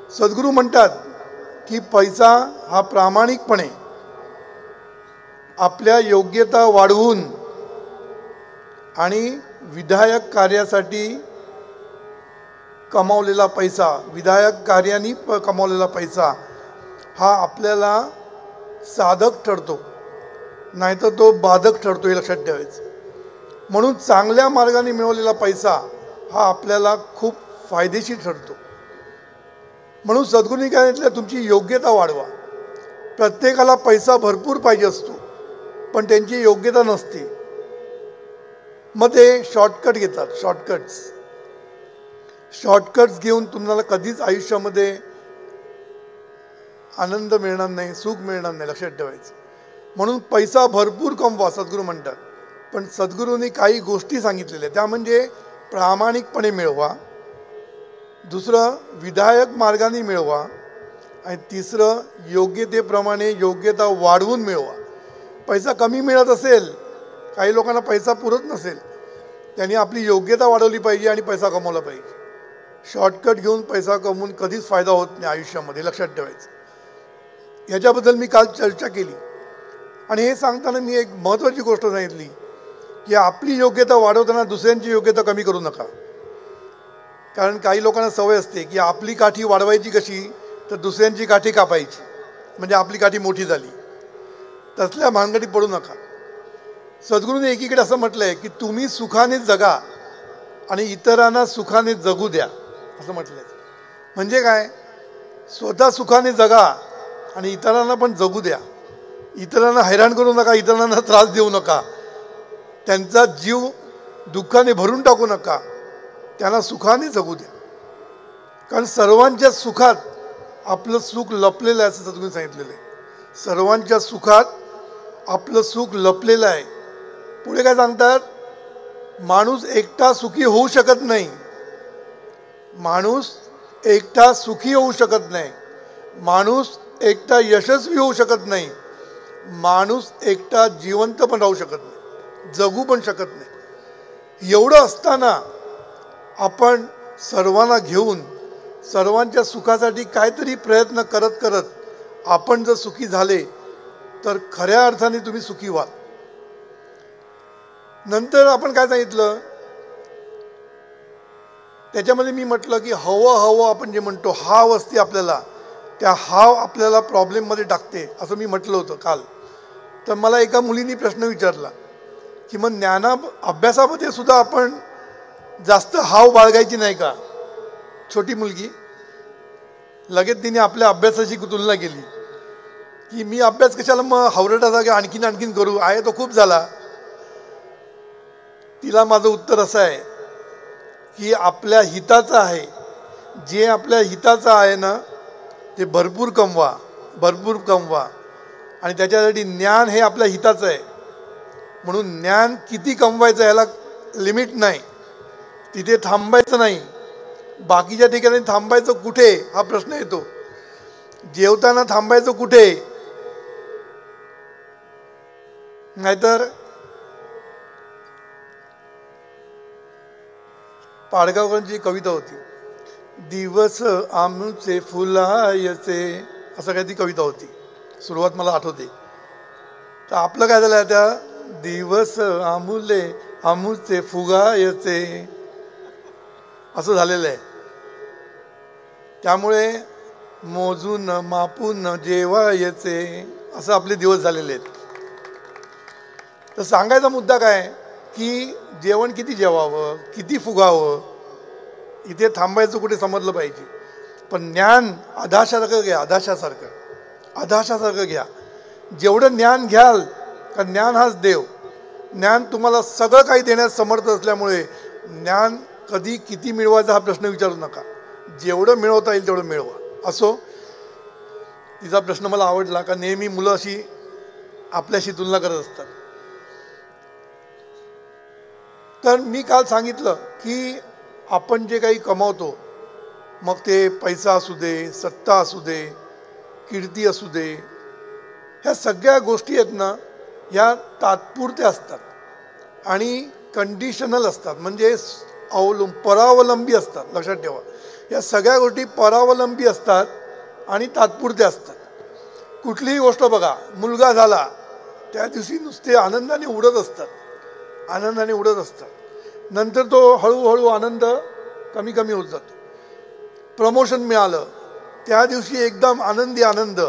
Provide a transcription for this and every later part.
सद्गुरू म्हणतात की पैसा हा प्रामाणिकपणे आपल्या योग्यता वाढवून आणि विधायक कार्यासाठी कमावलेला पैसा, विधायक कार्यानी कमावलेला पैसा हा आपल्याला साधक ठरतो, नाहीतर तो बाधक ठरतो, हे लक्षात ठेवायचं. म्हणून चांगल्या मार्गाने मिळवलेला पैसा हा आपल्याला खूप फायदेशीर ठरतो. म्हणून सद्गुरूंनी काय म्हटलं, तुमची योग्यता वाढवा. प्रत्येकाला पैसा भरपूर पाहिजे असतो, पण त्यांची योग्यता नसते. मग ते शॉर्टकट घेतात. शॉर्टकट्स घेऊन तुम्हाला कधीच आयुष्यामध्ये आनंद मिळणार नाही, सुख मिळणार नाही, लक्षात ठेवायचं. म्हणून पैसा भरपूर कमवा सद्गुरू म्हणतात, पण सद्गुरूंनी काही गोष्टी सांगितलेल्या त्या म्हणजे प्रामाणिकपणे मिळवा, दुसरं विधायक मार्गाने मिळवा, आणि तिसरं योग्यतेप्रमाणे योग्यता वाढवून मिळवा. पैसा कमी मिळत असेल, काही लोकांना पैसा पुरत नसेल, त्यांनी आपली योग्यता वाढवली पाहिजे आणि पैसा कमवला पाहिजे. शॉर्टकट घेऊन पैसा कमवून कधीच फायदा होत नाही आयुष्यामध्ये, लक्षात ठेवायचं. ह्याच्याबद्दल मी काल चर्चा केली आणि हे सांगताना मी एक महत्त्वाची गोष्ट सांगितली की आपली योग्यता वाढवताना दुसऱ्यांची योग्यता कमी करू नका. कारण काही लोकांना सवय असते की आपली काठी वाढवायची कशी, तर दुसऱ्यांची काठी कापायची, म्हणजे आपली काठी मोठी झाली. तसल्या भानगडीत पडू नका. सद्गुरूने एकीकडे असं म्हटलं आहे की तुम्ही सुखाने जगा आणि इतरांना सुखाने जगू द्या, असं म्हटलं आहे. म्हणजे काय, स्वतः सुखाने जगा आणि इतरांना पण जगू द्या. इतरांना हैराण करू नका, इतरांना त्रास देऊ नका, त्यांचा जीव दुःखाने भरून टाकू नका, त्यांना सुखाने जगू द्या. कारण सर्वांच्या सुखात आपलं सुख लपलेलं आहे, असं सद्गुरूंनी सांगितलेलं आहे. सर्वांच्या सुखात आपलं सुख लपलेलं आहे. पुढे काय सांगतात, माणूस एकटा सुखी होऊ शकत नाही. माणूस एकटा सुखी होऊ शकत नाही. माणूस एकटा यशस्वी होऊ शकत नाही. माणूस एकटा जिवंत पण राहू शकत नाही, जगू पण शकत नाही. एवढं असताना आपण सर्वांना घेऊन सर्वांच्या सुखासाठी काहीतरी प्रयत्न करत करत आपण जर सुखी झाले तर खऱ्या अर्थाने तुम्ही सुखी व्हाल. नंतर आपण काय सांगितलं, त्याच्यामध्ये मी म्हटलं की हवं आपण जे म्हणतो, हाव असते आपल्याला, त्या हाव आपल्याला प्रॉब्लेममध्ये टाकते, असं मी म्हटलं होतं काल. तर मला एका मुलीने प्रश्न विचारला की मग अभ्यासामध्ये सुद्धा आपण जास्त हाव बाळगायची नाही का. छोटी मुलगी, लगेच तिने आपल्या अभ्यासाची तुलना केली की मी अभ्यास कशाला मग हावरटासारखा आणखीन करू, आहे तो खूप झाला. तिला माझं उत्तर असं आहे की आपल्या हिताचं आहे, जे आपल्या हिताचं आहे ना ते भरपूर कमवा, आणि त्याच्यासाठी ज्ञान हे आपल्या हिताचं आहे. म्हणून ज्ञान किती कमवायचं ह्याला लिमिट नाही, तिथे थांबायचं नाही. बाकीच्या ठिकाणी थांबायचं कुठे हा प्रश्न येतो. जेवताना थांबायचं कुठे, नाहीतर पाडगावकरांची कविता होती, दिवस आमचे फुलायचे, असं काही ती कविता होती. सुरुवात मला आठवते. तर आपलं काय झालं, त्या दिवस आमुचे फुगायचे असं झालेलं आहे. त्यामुळे मोजून मापून जेवायचे असं आपले दिवस झालेले आहेत. तर सांगायचा मुद्दा काय की जेवण किती जेवावं, किती फुगावं, इथे थांबायचं कुठे समजलं पाहिजे. पण ज्ञान आधाशासारखं घ्या, आधाशासारखं घ्या. जेवढं ज्ञान घ्याल, का ज्ञान हाच देव. ज्ञान तुम्हाला सगळं काही देण्यास समर्थ असल्यामुळे ज्ञान कधी किती मिळवायचा हा प्रश्न विचारू नका. जेवढं मिळवता येईल तेवढं मिळवा. असो, तिचा प्रश्न मला आवडला, का नेहमी मुलं अशी आपल्याशी तुलना करत असतात. तर मी काल सांगितलं की आपण जे काही कमावतो, मग ते पैसा असू दे, सत्ता असू दे, कीर्ती असू दे, ह्या सगळ्या गोष्टी आहेत ना, ह्या तात्पुरत्या असतात आणि कंडिशनल असतात, म्हणजे परावलंबी असतात. लक्षात ठेवा, या सगळ्या गोष्टी परावलंबी असतात आणि तात्पुरत्या असतात. कुठलीही गोष्ट बघा, मुलगा झाला त्या दिवशी नुसते आनंदाने उडत असतात, आनंदाने उडत असतात. नंतर तो हळूहळू आनंद कमी कमी होत जातो. प्रमोशन मिळालं त्या दिवशी एकदम आनंदी आनंद.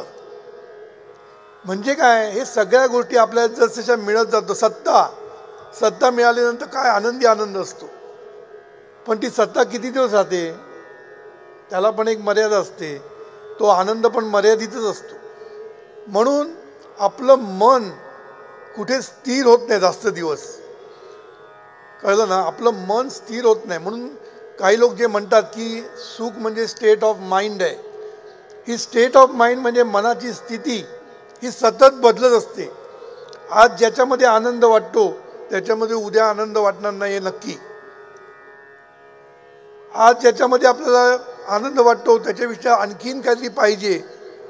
म्हणजे काय, हे सगळ्या गोष्टी आपल्याला जसजशा मिळत जातो. सत्ता मिळाल्यानंतर काय आनंदी आनंद असतो. पण ती सत्ता किती दिवस राहते, त्याला पण एक मर्यादा असते. तो आनंद पण मर्यादितच असतो. म्हणून आपलं मन कुठे स्थिर होत नाही जास्त दिवस, कळलं ना. आपलं मन स्थिर होत नाही. म्हणून काही लोक जे म्हणतात की सुख म्हणजे स्टेट ऑफ माइंड आहे. ही स्टेट ऑफ माइंड म्हणजे मनाची स्थिती ही सतत बदलत असते. आज ज्याच्यामध्ये आनंद वाटतो त्याच्यामध्ये उद्या आनंद वाटणार नाही हे नक्की. आज ज्याच्यामध्ये आपल्याला आनंद वाटतो त्याच्यापेक्षा आणखीन काहीतरी पाहिजे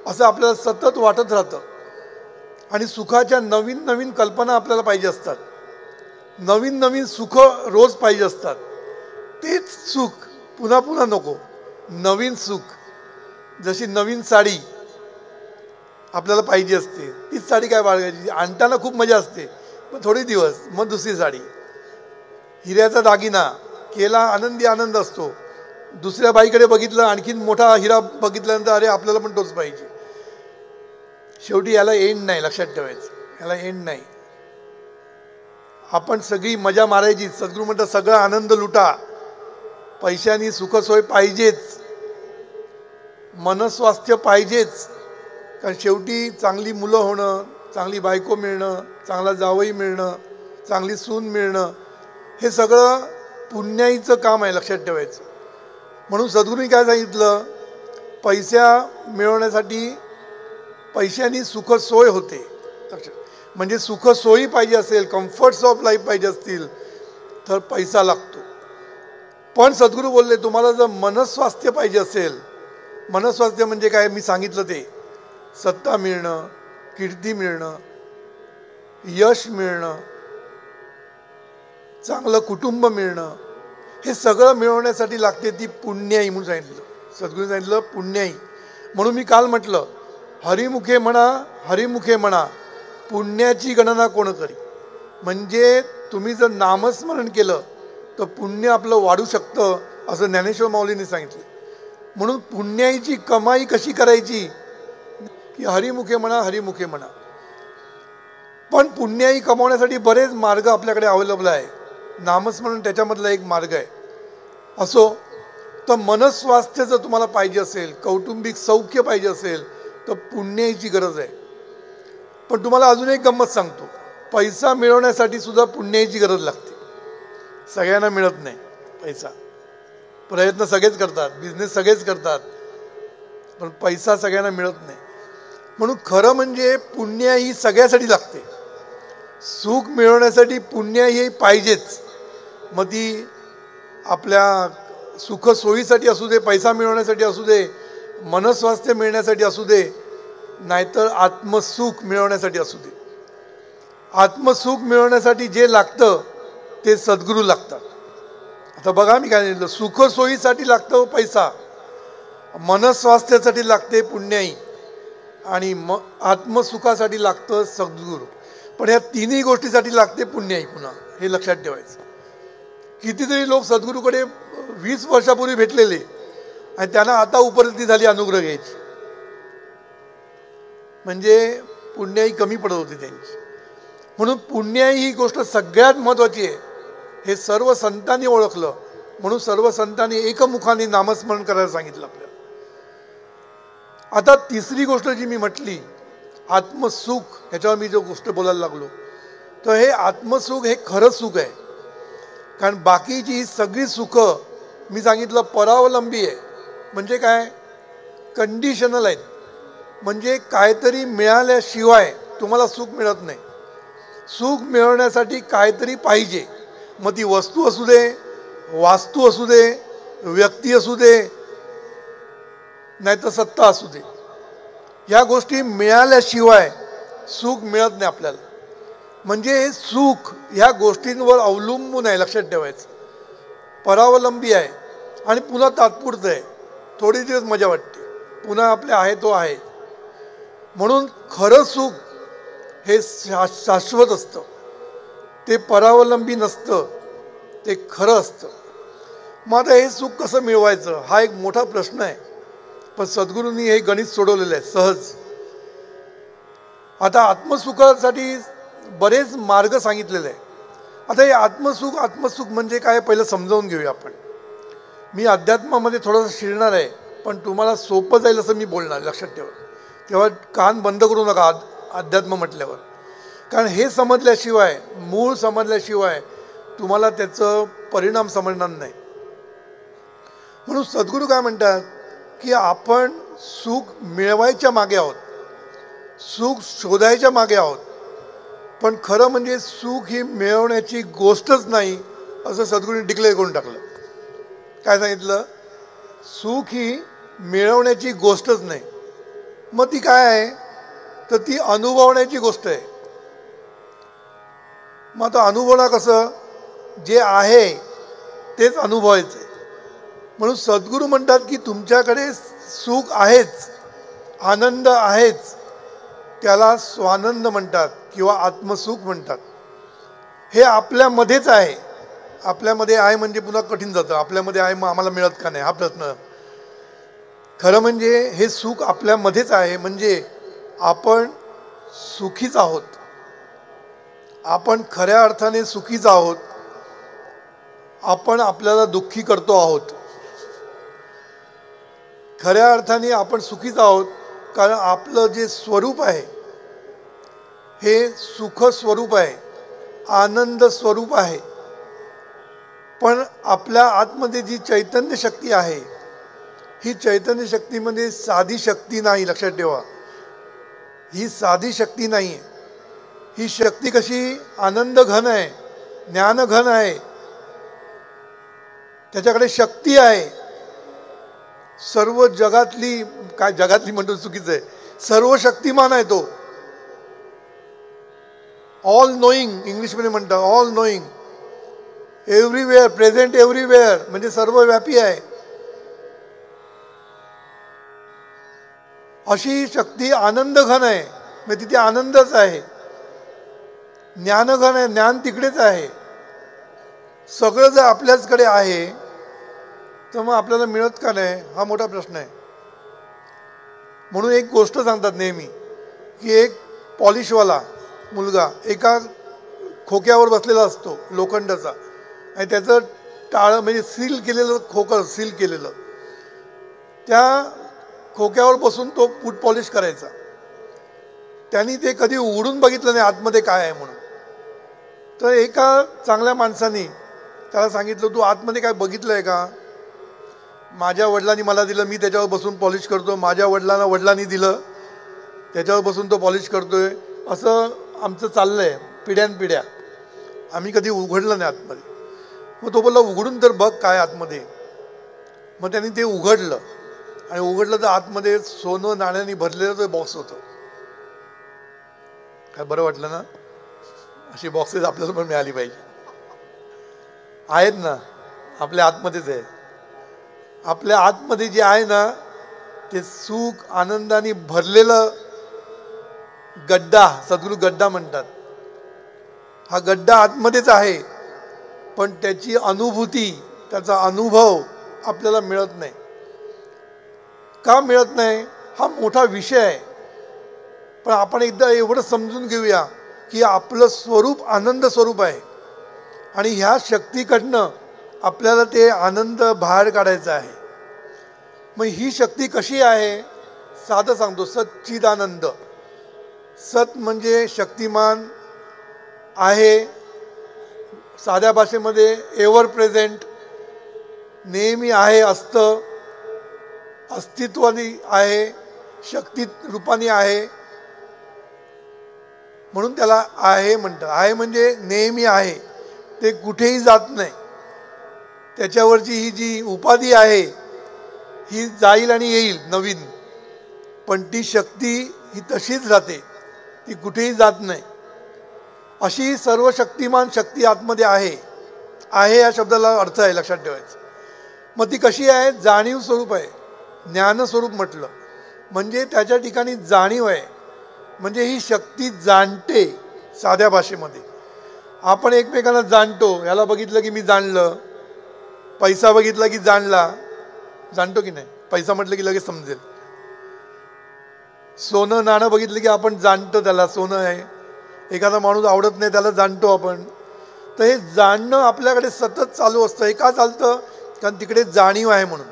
असं आपल्याला सतत वाटत राहतं. आणि सुखाच्या नवीन नवीन कल्पना आपल्याला पाहिजे असतात, नवीन नवीन सुख रोज पाहिजे असतात. तेच सुख पुन्हा पुन्हा नको. नवीन सुख, जशी नवीन साडी आपल्याला पाहिजे असते, तीच साडी काय बाळगायची, आणताना खूप मजा असते पण थोडे दिवस मग दुसरी साडी. हिऱ्याचा दागिना केला आनंदी आनंद असतो, दुसऱ्या बाईकडे बघितलं आणखीन मोठा हिरा बघितल्यानंतर अरे आपल्याला पण तोच पाहिजे. शेवटी याला एंड नाही, लक्षात ठेवायचं, याला एंड नाही. आपण सगळी मजा मारायची. सद्गुरू म्हणतात सगळा आनंद लुटा, पैशानी सुखसोय पाहिजेच, मनस्वास्थ्य पाहिजेच. कारण शेवटी चांगली मुलं होणं, चांगली बायको मिळणं, चांगला जावई मिळणं, चांगली सून मिळणं हे सगळं पुण्याईचं काम आहे, लक्षात ठेवायचं. म्हणून सद्गुरूंनी काय सांगितलं, पैसा मिळवण्यासाठी पैशानी सुखसोय होते. म्हणजे सुखसोयी पाहिजे असेल, कम्फर्ट्स ऑफ लाईफ पाहिजे असतील तर पैसा लागतो. पण सद्गुरू बोलले तुम्हाला जर मनस्वास्थ्य पाहिजे असेल, मनस्वास्थ्य म्हणजे काय मी सांगितलं ते, सत्ता मिळणं, कीर्ती मिळणं, यश मिळणं, चांगलं कुटुंब मिळणं, हे सगळं मिळवण्यासाठी लागते ती पुण्याई म्हणून सांगितलं. सद्गुरू सांगितलं पुण्याई. म्हणून मी काल म्हटलं हरिमुखे म्हणा, हरिमुखे म्हणा, पुण्याची गणना कोण करी. म्हणजे तुम्ही जर नामस्मरण केलं तर पुण्य आपलं वाढू शकतं असं ज्ञानेश्वर माऊलींनी सांगितलं. म्हणून पुण्याईची कमाई कशी करायची की हरिमुखे म्हणा, हरिमुखे म्हणा. पण पुण्याई कमावण्यासाठी बरेच मार्ग आपल्याकडे अवेलेबल आहे. नामस्मरण त्याच्यामधला एक मार्ग आहे. असो तर मनस्वास्थ्य जर तुम्हाला पाहिजे असेल, कौटुंबिक सौख्य पाहिजे असेल तर पुण्याईची गरज आहे. पण तुम्हाला अजून एक गंमत सांगतो, पैसा मिळवण्यासाठी सुद्धा पुण्याईची गरज लागते. सगळ्यांना मिळत नाही पैसा. प्रयत्न सगळेच करतात, बिझनेस सगळेच करतात, पण पैसा सगळ्यांना मिळत नाही. म्हणून खरं म्हणजे पुण्याई ही सगळ्यासाठी लागते. सुख मिळवण्यासाठी पुण्याई ही पाहिजेच. मग ती आपल्या सुखसोयीसाठी असू दे, पैसा मिळवण्यासाठी असू दे, मनस्वास्थ्य मिळण्यासाठी असू दे, नाहीतर आत्मसुख मिळवण्यासाठी असू दे. आत्मसुख मिळवण्यासाठी जे लागतं ते सद्गुरू लागतात. आता बघा मी काय सांगितलं, सुखसोयीसाठी लागतं पैसा, मनस्वास्थ्यासाठी लागते पुण्याई आणि आत्मसुखासाठी लागतं सद्गुरू. पण या तिन्ही गोष्टीसाठी लागते पुण्याई पुन्हा, हे लक्षात ठेवायचं. कितीतरी लोक सद्गुरूकडे 20 वर्षापूर्वी भेटलेले आणि त्यांना आता उपलब्धी झाली अनुग्रह घ्यायची. म्हणजे पुण्याई कमी पडत होती त्यांची. म्हणून पुण्याई ही गोष्ट सगळ्यात महत्त्वाची आहे. हे सर्व संतांनी ओळखलं. म्हणून सर्व संतांनी एकमुखाने नामस्मरण करायला सांगितलं आपल्याला. आता तिसरी गोष्ट जी मी म्हटली आत्मसुख, ह्याच्यावर मी जो गोष्ट बोलायला लागलो, तर हे आत्मसुख हे खरं सुख आहे. कारण बाकीची ही सगळी सुख मी सांगितलं परावलंबी आहे. म्हणजे काय, कंडिशनल आहेत. म्हणजे काहीतरी मिळाल्याशिवाय तुम्हाला सुख मिळत नाही. सुख मिळवण्यासाठी काहीतरी पाहिजे. मग ती वस्तू असू दे, वास्तू असू दे, व्यक्ती असू दे, नाहीतर सत्ता असू दे. या गोष्टी मिळाल्याशिवाय सुख मिळत नाही आपल्याला. म्हणजे सुख ह्या गोष्टींवर अवलंबून आहे, लक्षात ठेवायचं. परावलंबी आहे आणि पुन्हा तात्पुरतं आहे. थोडी दिवस मजा वाटते, पुन्हा आपले आहे तो आहे. म्हणून खरं सुख हे शाश्वत असतं, ते परावलंबी नसतं, ते खरं असतं. मग आता हे सुख कसं मिळवायचं हा एक मोठा प्रश्न आहे. पण सद्गुरूंनी हे गणित सोडवलेलं आहे सहज. आता आत्मसुखासाठी बरेच मार्ग सांगितलेले आहे. आता हे आत्मसुख म्हणजे काय पहिलं समजावून घेऊया आपण. मी अध्यात्मामध्ये थोडंसं शिरणार आहे, पण तुम्हाला सोपं जाईल असं मी बोलणार, लक्षात ठेवा. तेव्हा कान बंद करू नका अध्यात्म म्हटल्यावर, कारण हे समजल्याशिवाय, मूळ समजल्याशिवाय तुम्हाला त्याचं परिणाम समजणार नाही. म्हणून सद्गुरू काय म्हणतात की आपण सुख मिळवायच्या मागे आहोत, सुख शोधायच्या मागे आहोत. पण खरं म्हणजे सुख ही मिळवण्याची गोष्टच नाही असं सद्गुरूंनी डिक्लेअर करून टाकलं. काय सांगितलं? सुख ही मिळवण्याची गोष्टच नाही. मग ती काय आहे? तर ती अनुभवण्याची गोष्ट आहे. मग आता अनुभवणं कसं? जे आहे तेच अनुभवायचं आहे. म्हणून सद्गुरू म्हणतात की तुमच्याकडे सुख आहेच, आनंद आहेच, त्याला स्वानंद म्हणतात किंवा आत्मसुख म्हणतात. हे आपल्यामध्येच आहे. आपल्यामध्ये आहे म्हणजे पुन्हा कठीण जातं. आपल्यामध्ये आहे मग आम्हाला मिळत का नाही हा प्रश्न. खरं म्हणजे हे सुख आपल्यामध्येच आहे, म्हणजे आपण सुखीच आहोत. आपण खऱ्या अर्थाने सुखीच आहोत. आपण आपल्याला दुःखी करतो आहोत. खऱ्या अर्थाने आपण सुखीच आहोत, कारण आपलं जे स्वरूप आहे हे सुख स्वरूप आहे, आनंद स्वरूप आहे. पण आपल्या आतमध्ये जी चैतन्य शक्ती आहे, ही चैतन्य शक्तीमध्ये साधी शक्ती नाही, लक्षात ठेवा. ही साधी शक्ती नाही आहे. ही शक्ती कशी? आनंद घन आहे, ज्ञान घन आहे, त्याच्याकडे शक्ती आहे. सर्व जगातली, काय जगातली म्हणतो चुकीचं आहे, सर्व शक्तिमान आहे तो. ऑल नोईंग इंग्लिशमध्ये म्हणतात, all knowing, everywhere, present everywhere, म्हणजे सर्व व्यापी आहे. अशी शक्ती आनंद घन आहे, म्हणजे तिथे आनंदच आहे. ज्ञान घन आहे, ज्ञान तिकडेच आहे. सगळं जर आपल्याचकडे आहे तर मग आपल्याला मिळत का नाही हा मोठा प्रश्न आहे. म्हणून एक गोष्ट सांगतात नेहमी की एक पॉलिशवाला मुलगा एका खोक्यावर बसलेला असतो लोखंडाचा, आणि त्याचं टाळं म्हणजे सील केलेलं खोकं, सील केलेलं, त्या खोक्यावर बसून तो फूट पॉलिश करायचा. त्यांनी ते कधी उघडून बघितलं नाही आतमध्ये काय आहे म्हणून. तर एका चांगल्या माणसाने त्याला सांगितलं, तू आतमध्ये काय बघितलं आहे का? माझ्या वडिलांनी मला दिलं, मी त्याच्यावर बसून पॉलिश करतो. माझ्या वडिलांनी दिलं, त्याच्यावर बसून तो पॉलिश करतोय. असं आमचं चाललं आहे पिढ्यानपिढ्या. आम्ही कधी उघडलं नाही आतमध्ये. मग तो बोलला, उघडून तर बघ काय आतमध्ये. मग त्यांनी ते उघडलं, आणि उघडलं तर आतमध्ये सोनं नाण्याने भरलेलं तो बॉक्स होतं. काय बरं वाटलं ना? अशी बॉक्सेस आपल्याला पण मिळाली पाहिजे. आहेत ना आपल्या आतमध्येच आहे. आपल्या आतमध्ये जे आहे ना ते सुख आनंदाने भरलेलं गड्डा, सद्गुरू गड्डा म्हणतात. हा गड्डा आतमध्येच आहे, पण त्याची अनुभूती, त्याचा अनुभव आपल्याला मिळत नाही. का मिळत नाही हा मोठा विषय आहे. पण आपण एकदा एवढं समजून घेऊया की आपलं स्वरूप आनंद स्वरूप आहे, आणि ह्या शक्तीकडनं आपल्याला ते आनंद बाहेर काढायचा आहे. मग ही शक्ती कशी आहे? साधं सांगतो, सच्चिदानंद. सत म्हणजे शक्तिमान आहे, साध्या भाषेमध्ये एव्हर प्रेझेंट, नेहमी आहे, असतं, अस्तित्वाने आहे, शक्ती रूपाने आहे, म्हणून त्याला आहे म्हणतात. आहे म्हणजे नेहमी आहे, ते कुठेही जात नाही. त्याच्यावरची ही जी उपाधी आहे ही जाईल आणि येईल नवीन, पण ती शक्ती ही तशीच राहते, ती कुठेही जात नाही. अशी सर्व शक्तिमान शक्ती आतमध्ये आहे. आहे या शब्दाला अर्थ आहे, लक्षात ठेवायचं. मग ती कशी आहे? जाणीव स्वरूप आहे. ज्ञानस्वरूप म्हटलं म्हणजे त्याच्या ठिकाणी जाणीव आहे, म्हणजे ही शक्ती जाणते. साध्या भाषेमध्ये आपण एकमेकांना जाणतो, याला बघितलं की मी जाणलं, पैसा बघितला की जाणला, जाणतो की नाही? पैसा म्हटलं की लगेच समजेल. सोनं नाणं बघितलं की आपण जाणतो त्याला सोनं आहे. एखादा माणूस आवडत नाही त्याला जाणतो आपण. तर हे जाणणं आपल्याकडे सतत चालू असतं. हे का चालतं? कारण तिकडे जाणीव आहे म्हणून.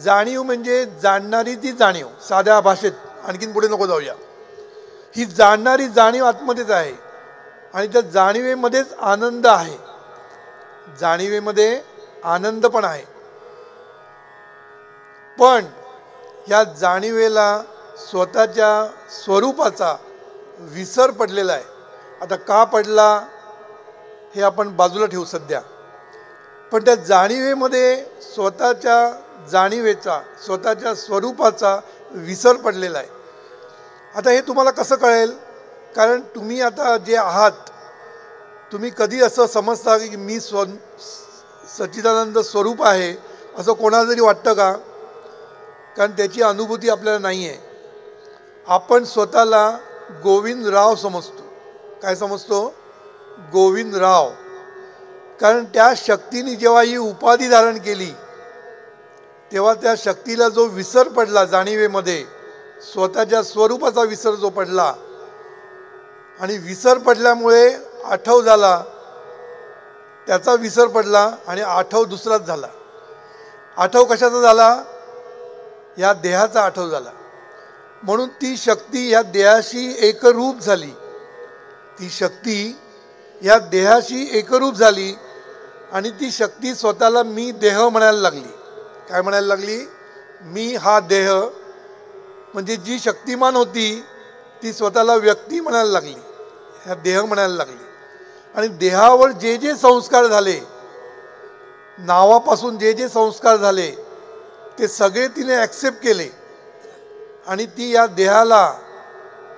जाणीव म्हणजे जाणणारी ती जाणीव. साध्या भाषेत आणखीन पुढे नको जाऊया. ही जाणणारी जाणीव आतमध्येच आहे आणि त्या जाणीवेमध्येच आनंद आहे. जाणीवेमध्ये आनंद पण आहे. पण या जाणीवेला स्वतःच्या स्वरूपाचा विसर पडलेला आहे. आता का पडला हे आपण बाजूला ठेवू सध्या. पण त्या जाणीवेमध्ये स्वतःच्या जाणीवेचा, स्वतःच्या स्वरूपाचा विसर पडलेला आहे. आता हे तुम्हाला कसं कळेल? कारण तुम्ही आता जे आहात, तुम्ही कधी असं समजता की मी सच्चिदानंद स्वरूप आहे असं कोणाला जरी वाटतं का? कारण त्याची अनुभूती आपल्याला नाही आहे. आपण स्वतःला गोविंदराव समजतो. काय समजतो? गोविंदराव. कारण त्या शक्तीने जेव्हा ही उपाधी धारण केली तेव्हा त्या शक्तीला जो विसर पडला जाणीवेमध्ये, स्वतःच्या स्वरूपाचा विसर जो पडला, आणि विसर पडल्यामुळे आठव झाला, त्याचा विसर पडला आणि आठव दुसराच झाला. आठव कशाचा झाला? या देहाचा आठव झाला. म्हणून ती शक्ती या देहाशी एकरूप झाली. ती शक्ती या देहाशी एकरूप झाली आणि ती शक्ती स्वतःला मी देह म्हणायला लागली. काय म्हणायला लागली? मी हा देह. म्हणजे जी शक्तिमान होती ती स्वतःला व्यक्ती म्हणायला लागली, ह्या देह म्हणायला लागली. आणि देहावर जे जे संस्कार झाले, नावापासून जे जे संस्कार झाले, ते सगळे तिने ॲक्सेप्ट केले आणि ती या देहाला,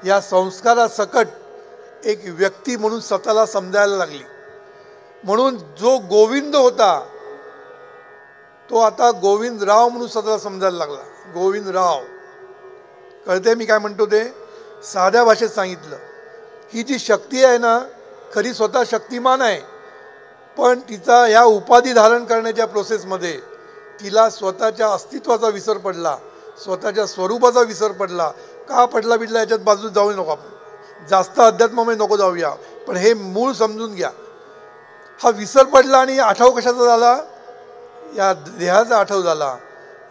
या संस्कारासकट एक व्यक्ती म्हणून स्वतःला समजायला लागली. म्हणून जो गोविंद होता तो आता गोविंदराव म्हणून स्वतःला समजायला लागला. गोविंदराव. कळते मी काय म्हणतो ते? साध्या भाषेत सांगितलं. ही जी शक्ती आहे ना, खरी स्वतः शक्तिमान आहे, पण तिचा ह्या उपाधी धारण करण्याच्या प्रोसेसमध्ये तिला स्वतःच्या अस्तित्वाचा विसर पडला, स्वतःच्या स्वरूपाचा विसर पडला. का पडला बिडला याच्यात बाजू जाऊ नको आपण, जास्त अध्यात्मामध्ये नको जाऊया, पण हे मूळ समजून घ्या. हा विसर पडला आणि आठव कशाचा झाला? या देहाचा आठव झाला,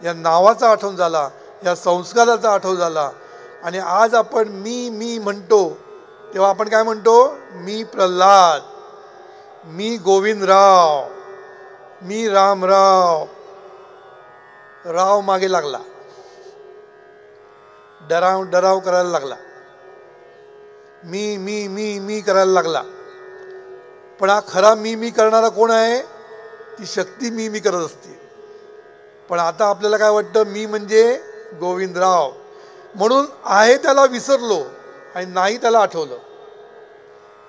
या नावाचा आठवण झाला, या संस्काराचा आठव झाला. आणि आज आपण मी मी म्हणतो तेव्हा आपण काय म्हणतो? मी प्रल्हाद, मी गोविंदराव, मी रामराव. राव मागे लागला, डराव डराव करायला लागला, मी मी मी मी करायला लागला. पण हा खरा मी मी करणारा कोण आहे? ती शक्ती मी मी करत असते. पण आता आपल्याला काय वाटतं? मी म्हणजे गोविंदराव. म्हणून आहे त्याला विसरलो आणि नाही त्याला आठवलं.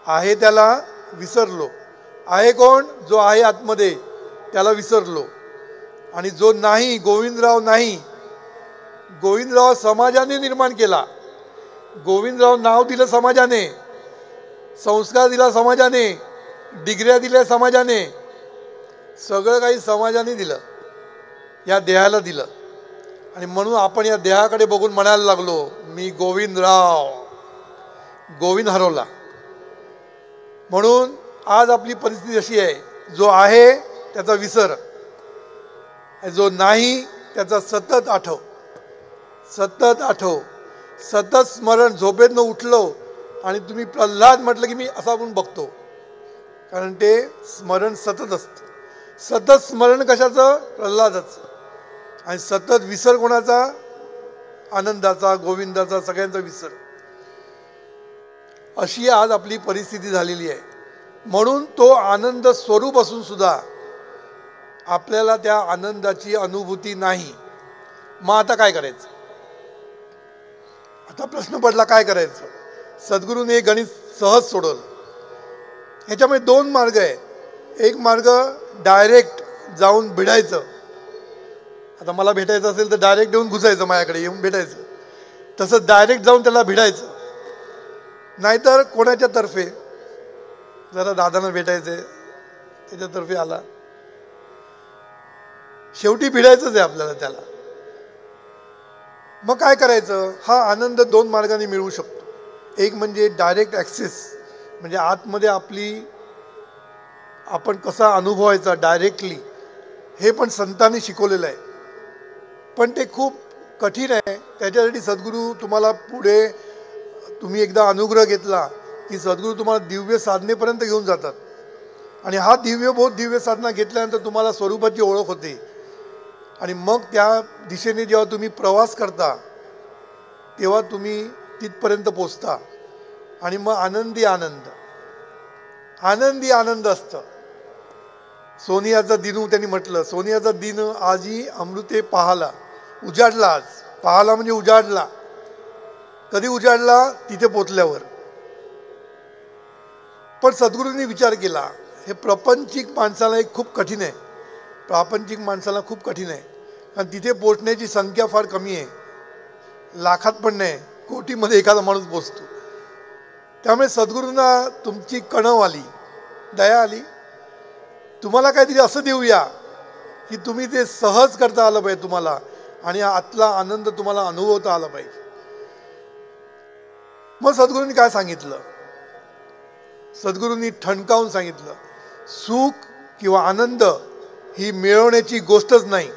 आहे त्याला विसरलो. आहे कोण? जो आहे आतमध्ये त्याला विसरलो. आणि जो नाही, गोविंदराव नाही. गोविंदराव समाजाने निर्माण केला. गोविंदराव नाव दिलं समाजाने, संस्कार दिला समाजाने, डिग्र्या दिल्या समाजाने, सगळं काही समाजाने दिलं, या देहाला दिलं. आणि म्हणून आपण या देहाकडे बघून म्हणायला लागलो मी गोविंदराव. गोविंद हरवला. म्हणून आज आपली परिस्थिती अशी आहे, जो आहे त्याचा विसर, जो नाही त्याचा सतत आठव, सतत आठव, सतत स्मरण. झोपेतनं उठलो आणि तुम्ही प्रल्हाद म्हटलं की मी असा आपण बघतो, कारण ते स्मरण सतत असतं. सतत स्मरण कशाचं? प्रल्हादाचं. आणि सतत विसर कोणाचा? आनंदाचा, गोविंदाचा, सगळ्यांचा विसर. अशी आज आपली परिस्थिती झालेली आहे. म्हणून तो आनंद स्वरूप असून सुद्धा आपल्याला त्या आनंदाची अनुभूती नाही. मग आता काय करायचं? आता प्रश्न पडला काय करायचं? सद्गुरूने हे गणित सहज सोडवलं. ह्याच्यामध्ये दोन मार्ग आहेत. एक मार्ग डायरेक्ट जाऊन भिडायचं, आता मला भेटायचं असेल तर डायरेक्ट येऊन घुसायचं, माझ्याकडे येऊन भेटायचं. तसं डायरेक्ट जाऊन त्याला भिडायचं. नाहीतर कोणाच्या तर्फे, जरा दादांना भेटायचंय त्याच्यातर्फे आला, शेवटी भिडायचंच आहे आपल्याला त्याला. मग काय करायचं? हा आनंद दोन मार्गाने मिळू शकतो. एक म्हणजे डायरेक्ट ॲक्सेस, म्हणजे आतमध्ये आपण कसा अनुभवायचा डायरेक्टली, हे पण संतांनी शिकवलेलं आहे. पण ते खूप कठीण आहे. त्याच्यासाठी सद्गुरू तुम्हाला पुढे, तुम्ही एकदा अनुग्रह घेतला की सद्गुरू तुम्हाला दिव्य साधनेपर्यंत घेऊन जातात. आणि हा दिव्य साधना घेतल्यानंतर तुम्हाला स्वरूपाची ओळख होते. आणि मग त्या दिशेने जेव्हा तुम्ही प्रवास करता तेव्हा तुम्ही तिथपर्यंत पोचता. आणि मग आनंदी आनंद असतं. सोनियाचा दिनू त्यांनी म्हटलं, सोनियाचा दिन आजी अमृते पाहाला, उजाडला. आज पाहाला म्हणजे उजाडला. कधी उजाडला? तिथे पोचल्यावर. पण सद्गुरूंनी विचार केला, हे प्रापंचिक माणसाला एक खूप कठीण आहे. प्रापंचिक माणसाला खूप कठीण आहे, कारण तिथे पोचण्याची संख्या फार कमी आहे. लाखात पण नाही, कोटीमध्ये एखादा माणूस पोचतो. त्यामुळे सद्गुरूंना तुमची कणव आली, दया आली. तुम्हाला काहीतरी असं देऊया की तुम्ही ते सहज करता आलं पाहिजे तुम्हाला, आणि आतला आनंद तुम्हाला अनुभवता आला पाहिजे. मग सद्गुरूंनी काय सांगितलं? सद्गुरूंनी ठणकावून सांगितलं, सुख किंवा आनंद ही मिळवण्याची गोष्टच नाही.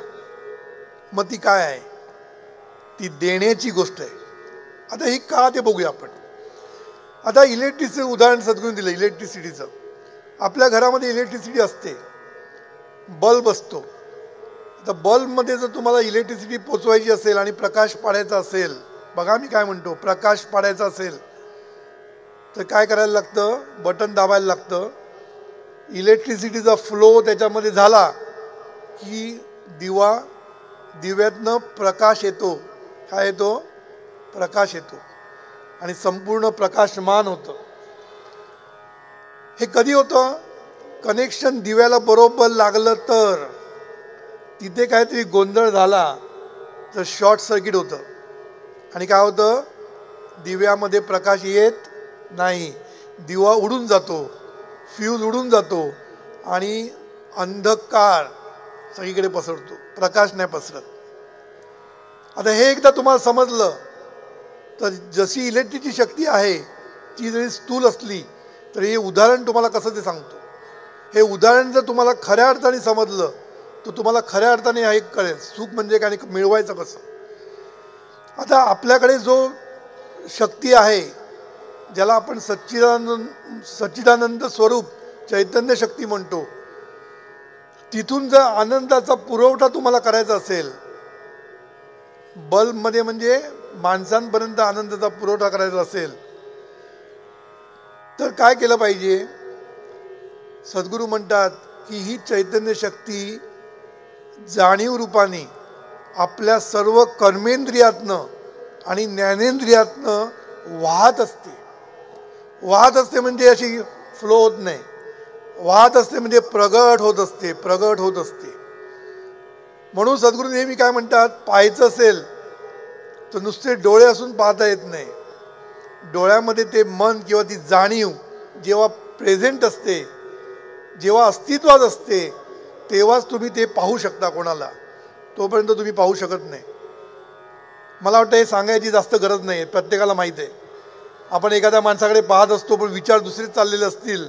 मग ती काय आहे? ती देण्याची गोष्ट आहे. आता ही का ते बघूया आपण. आता इलेक्ट्रिसिटी उदाहरण सद्गुरूंनी दिलं, इलेक्ट्रिसिटीचं. आपल्या घरामध्ये इलेक्ट्रिसिटी असते, बल्ब असतो. तर बल्बमध्ये जर तुम्हाला इलेक्ट्रिसिटी पोचवायची असेल आणि प्रकाश पाडायचा असेल, बघा मी काय म्हणतो, प्रकाश पाडायचा असेल तर काय करायला लागतं? बटन दाबायला लागतं. इलेक्ट्रिसिटीचा फ्लो त्याच्यामध्ये झाला की दिव्यातनं प्रकाश येतो. काय येतो? प्रकाश येतो. आणि संपूर्ण प्रकाशमान होतं. हे कधी होतं? कनेक्शन दिव्याला बरोबर लागलं तर. तिथे काहीतरी गोंधळ झाला तर शॉर्ट सर्किट होतं. आणि काय होतं? दिव्यामध्ये प्रकाश येत नाही, दिवा उडून जातो, फ्यूज उडून जातो आणि अंधकार सगळीकडे पसरतो, प्रकाश नाही पसरत. आता हे एकदा तुम्हाला समजलं तर जशी इलेक्ट्रिकची शक्ती आहे ती जरी स्थूल असली तर हे उदाहरण तुम्हाला कसं ते सांगतो. हे उदाहरण जर तुम्हाला खऱ्या अर्थाने समजलं तर तुम्हाला खऱ्या अर्थाने हे कळेल सुख म्हणजे काय, मिळवायचं कसं. आता आपल्याकडे जो शक्ती आहे, ज्याला आपण सच्चिदानंद स्वरूप चैतन्य शक्ती म्हणतो, तिथून जर आनंदाचा पुरवठा तुम्हाला करायचा असेल, बल्बमध्ये म्हणजे माणसांपर्यंत आनंदाचा पुरवठा करायचा असेल तर काय केलं पाहिजे? सद्गुरू म्हणतात की ही चैतन्य शक्ती जाणीव रूपाने आपल्या सर्व कर्मेंद्रियातनं आणि ज्ञानेंद्रियातनं वाहत असते. वाहत असते म्हणजे अशी फ्लो होत नाही, वाहत असते म्हणजे प्रगट होत असते. म्हणून सद्गुरू नेहमी काय म्हणतात, पाहायचं असेल तर नुसते डोळे असून पाहता येत नाही. डोळ्यामध्ये ते मन किंवा ती जाणीव जेव्हा प्रेझेंट असते, जेव्हा अस्तित्वात असते, तेव्हाच तुम्ही ते पाहू शकता कोणाला. तोपर्यंत तुम्ही पाहू शकत नाही. मला वाटतं हे सांगायची जास्त गरज नाही, प्रत्येकाला माहीत आहे. आपण एखाद्या माणसाकडे पाहत असतो पण विचार दुसरेच चाललेले असतील,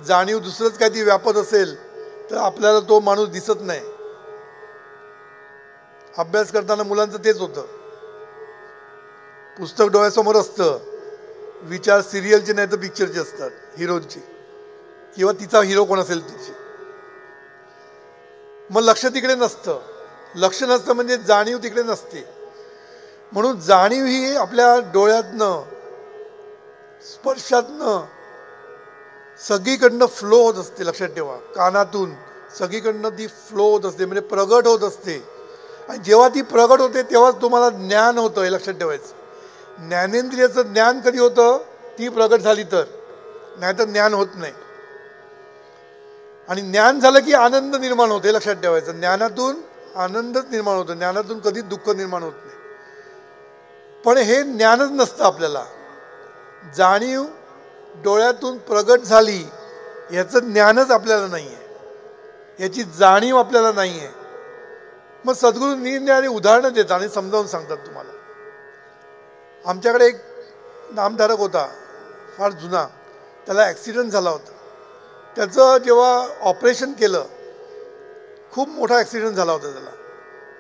जाणीव दुसरंच काहीतरी व्यापत असेल तर आपल्याला तो माणूस दिसत नाही. अभ्यास करताना मुलांचं तेच होतं. पुस्तक डोळ्यासमोर असतं, विचार सिरियलचे नाही तर पिक्चरचे असतात, हिरोचे किंवा तिचा हिरो कोण असेल तिची. मग लक्ष तिकडे नसतं. लक्ष नसतं म्हणजे जाणीव तिकडे नसते. म्हणून जाणीव ही आपल्या डोळ्यातनं, स्पर्शातनं सगळीकडनं फ्लो होत असते. लक्षात ठेवा, कानातून सगळीकडनं ती फ्लो होत असते, म्हणजे प्रगट होत असते. आणि जेव्हा ती प्रगट होते तेव्हाच तुम्हाला ज्ञान होतं, हे लक्षात ठेवायचं. ज्ञानेंद्रियाचं ज्ञान कधी होतं? ती प्रगट झाली तर, नाहीतर ज्ञान होत नाही. आणि ज्ञान झालं की आनंद निर्माण होते, लक्षात ठेवायचं. ज्ञानातून आनंदच निर्माण होतो, ज्ञानातून कधीच दुःख निर्माण होत नाही. पण हे ज्ञानच नसतं आपल्याला. जाणीव डोळ्यातून प्रगट झाली याचं ज्ञानच आपल्याला नाही आहे, याची जाणीव आपल्याला नाही आहे. मग सद्गुरू निरनिराळी उदाहरणं देतात आणि समजावून सांगतात तुम्हाला. आमच्याकडे एक नामधारक होता, फार जुना, त्याला ॲक्सिडेंट झाला होता. त्याचं जेव्हा ऑपरेशन केलं, खूप मोठा ॲक्सिडेंट झाला होता त्याला,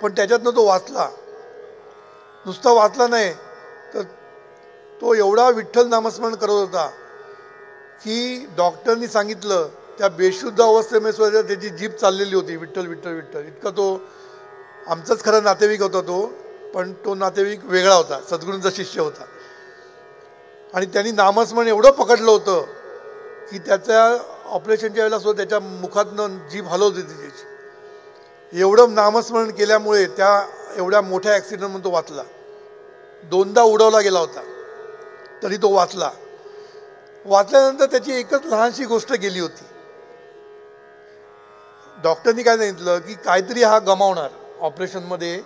पण त्याच्यातनं तो वाचला. नुसता वाचला नाही तर तो एवढा विठ्ठल नामस्मरण करत होता की डॉक्टरनी सांगितलं त्या बेशुद्ध अवस्थेमध्ये सुद्धा त्याची जीभ चाललेली होती, विठ्ठल विठ्ठल विठ्ठल. इतका तो आमचाच खरा नातेवाईक होता तो, पण तो नातेवाईक वेगळा होता, सद्गुरूंचा शिष्य होता. आणि त्यांनी नामस्मरण एवढं पकडलं होतं की त्याच्या ऑपरेशनच्या वेळेला सुद्धा त्याच्या मुखातनं जीभ हलवत होती त्याची. एवढं नामस्मरण केल्यामुळे त्या एवढ्या मोठ्या ॲक्सिडेंटमध्ये तो वाचला. 2दा उडवला गेला होता तरी तो वाचला. वाचल्यानंतर त्याची एकच लहानशी गोष्ट गेली होती. डॉक्टरनी काय सांगितलं की काहीतरी हा गमावणार, ऑपरेशनमध्ये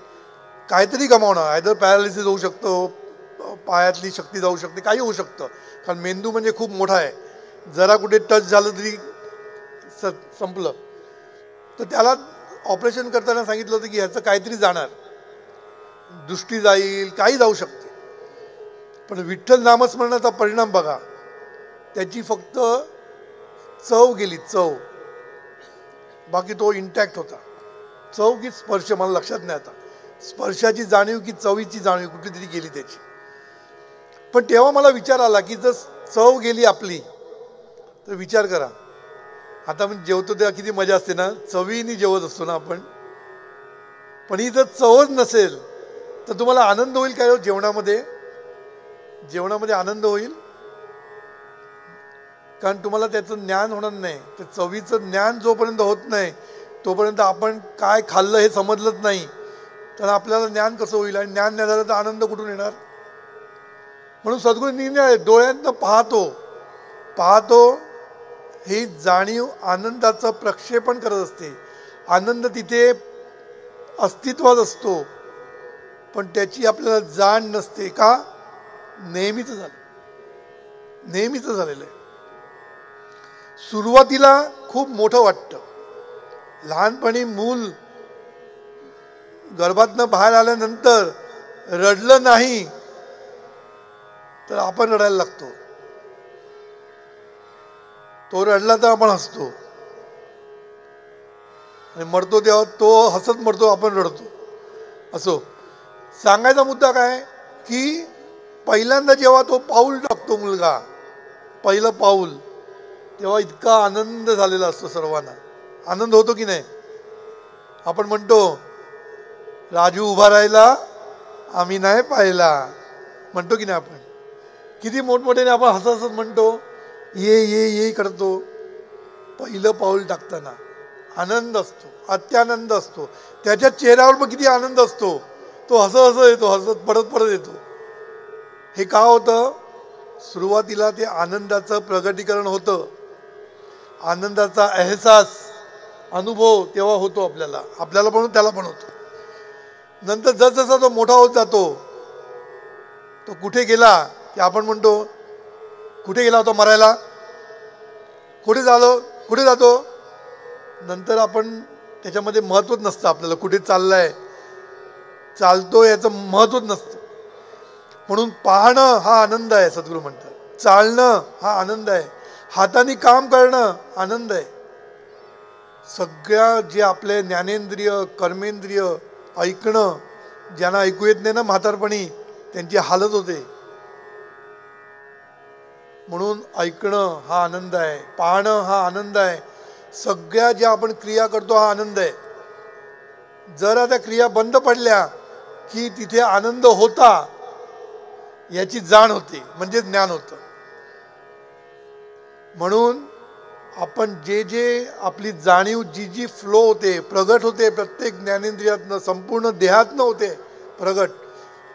काहीतरी गमावणार. आयदर पॅरालिसिस होऊ शकतो, पायातली शक्ती जाऊ शकते, काही होऊ शकतं. कारण मेंदू म्हणजे खूप मोठा आहे, जरा कुठे टच झालं तरी संपलं. तर त्याला ऑपरेशन करताना सांगितलं होतं की ह्याचं काहीतरी जाणार, दृष्टी जाईल, काही जाऊ शकते. पण विठ्ठल नामस्मरणाचा परिणाम बघा, त्याची फक्त चव गेली, चव, बाकी तो इंटॅक्ट होता. चव की स्पर्श मला लक्षात नाही आता, स्पर्शाची जाणीव की चवीची जाणीव कुठली तरी गेली त्याची. पण तेव्हा मला विचार आला की जर चव गेली आपली तर विचार करा, आता आपण जेवतो तेव्हा किती मजा असते ना, चवीने जेवत असतो ना आपण. पण ही जर चवच नसेल तर तुम्हाला आनंद होईल काय? जेवणामध्ये जेवणामध्ये आनंद होईल? कारण तुम्हाला त्याचं ज्ञान होणार नाही. त्या चवीचं ज्ञान जोपर्यंत होत नाही तोपर्यंत आपण काय खाल्लं हे समजलंच नाही, तर आपल्याला ज्ञान कसं होईल? आणि ज्ञान नाही झालं तर आनंद कुठून येणार? म्हणून सद्गुरू निर्णय डोळ्यांना पाहतो पाहतो ही जाणीव आनंदाचं प्रक्षेपण करत असते. आनंद तिथे अस्तित्वात असतो, पण त्याची आपल्याला जाण नसते. का? नेहमीच झालं, नेहमीच झालेलं आहे. सुरुवातीला खूप मोठं वाटतं. लहानपणी मूल गर्भातनं बाहेर आल्यानंतर रडलं नाही तर आपण रडायला लागतो, तो रडला तर आपण हसतो, आणि मरतो तेव्हा तो हसत मरतो, आपण रडतो. असो, सांगायचा मुद्दा काय की पहिल्यांदा जेव्हा तो पाऊल टाकतो मुलगा, पहिलं पाऊल, तेव्हा इतका आनंद झालेला असतो सर्वांना. आनंद होतो की नाही? आपण म्हणतो राजू उभा राहिला आम्ही नाही पाहिला, म्हणतो की नाही आपण? किती मोठमोठ्याने आपण हसत हसत म्हणतो, ये ये ये करतो. पहिलं पाऊल टाकताना आनंद असतो, अत्यानंद असतो. त्याच्या चेहऱ्यावर पण किती आनंद असतो. तो हसत हसत येतो, हसत परत परत येतो. हे का होतं? सुरुवातीला ते आनंदाचं प्रगटीकरण होतं, आनंदाचा एहसास, अनुभव तेव्हा होतो आपल्याला, आपल्याला पण त्याला पण होतो. नंतर जसजसा तो मोठा होत जातो, तो कुठे गेला की आपण म्हणतो कुठे गेला होता मरायला, कुठे जातो. नंतर आपण त्याच्यामध्ये महत्त्वच नसतं आपल्याला, कुठे चाललाय, चालतो याचं महत्त्वच नसतं. म्हणून पाहणं हा आनंद आहे, सद्गुरू म्हणतात. चालणं हा आनंद आहे, हाताने काम करणं आनंद आहे. सगळ्या जे आपले ज्ञानेंद्रिय, कर्मेंद्रिय, ऐकणं, ज्यांना ऐकू येत नाही ना म्हातारपणी, त्यांची हालत होते. म्हणून ऐकणं हा आनंद आहे, पाहणं हा आनंद आहे, सगळ्या ज्या आपण क्रिया करतो हा आनंद आहे. जरा त्या क्रिया बंद पडल्या की तिथे आनंद होता याची जाण होते, म्हणजे ज्ञान होतं. म्हणून आपण जे जे आपली जाणीव जी जी फ्लो होते, प्रगट होते, प्रत्येक ज्ञानेंद्रियातनं, संपूर्ण देहातनं होते प्रगट,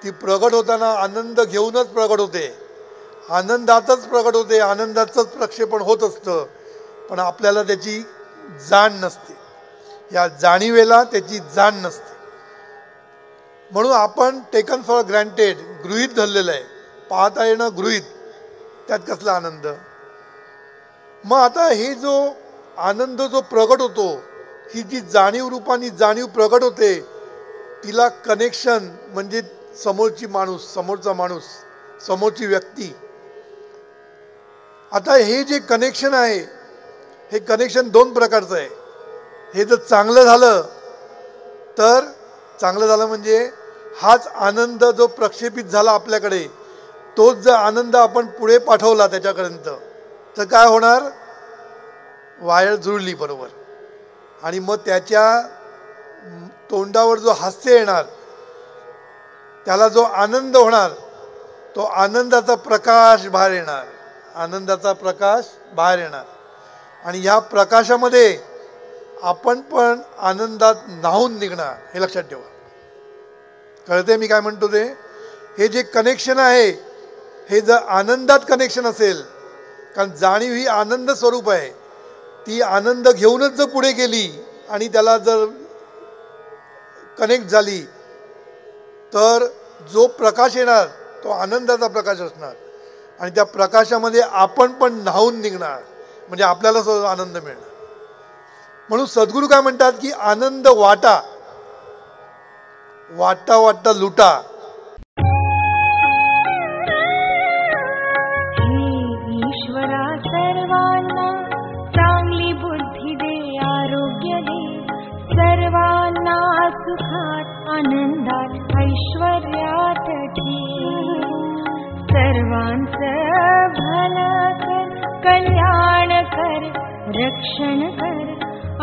ती प्रगट होताना आनंद घेऊनच प्रगट होते, आनंदातच प्रगट होते, आनंदाचंच प्रक्षेपण होत असतं. पण आपल्याला त्याची जाण नसते, या जाणीवेला त्याची जाण नसते. म्हणून आपण टेकन फॉर ग्रँटेड, गृहीत धरलेलं आहे, पाहता येणं गृहीत, त्यात कसला आनंद. मग आता हे जो आनंद जो प्रगट होतो, ही जी जाणीव रूपाने जाणीव प्रगट होते, तिला कनेक्शन म्हणजे समोरचा माणूस, समोरची व्यक्ती. आता हे जे कनेक्शन आहे, हे कनेक्शन दोन प्रकारचं आहे. हे जर चांगलं झालं तर चांगलं झालं म्हणजे हाच आनंद जो प्रक्षेपित झाला आपल्याकडे, तोच जर आनंद आपण पुढे पाठवला त्याच्यापर्यंत, तर काय होणार, वायर जुळली बरोबर. आणि मग त्याच्या तोंडावर जो हास्य येणार, त्याला जो आनंद होणार, तो आनंदाचा प्रकाश बाहेर येणार, आनंदाचा प्रकाश बाहेर येणार. आणि ह्या प्रकाशामध्ये आपण पण आनंदात न्हाऊन निघणार, हे लक्षात ठेवा. कळते मी काय म्हणतो ते. हे जे कनेक्शन आहे, हे जर आनंदात कनेक्शन असेल, कारण जाणीव ही आनंद स्वरूप आहे, ती आनंद घेऊनच जर पुढे गेली आणि त्याला जर कनेक्ट झाली, तर जो प्रकाश येणार तो आनंदाचा प्रकाश असणार. आणि त्या प्रकाशामध्ये आपण पण न्हाऊन निघणार, म्हणजे आपल्याला सुद्धा आनंद मिळणार. म्हणून सद्गुरू काय म्हणतात की आनंद वाटा, वाटता वाटता लुटा. ईश्वरा सर्वांना चांगली बुद्धी दे, आरोग्य दे, सर्वांना सुखात आनंदात ऐश्वर्यात ठेव. सर्वांचं भलं कर, कल्याण कर, रक्षण कर,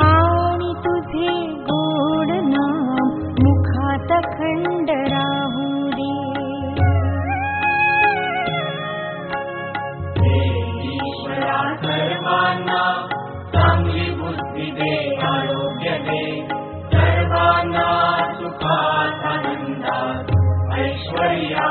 आणि तुझे गोड नाम मुखात खंड राहू दे. ईश्वरा सर्वांना चांगली बुद्धी दे, आरोग्य दे, सर्वांना सुखात आनंदात ऐश्वर्या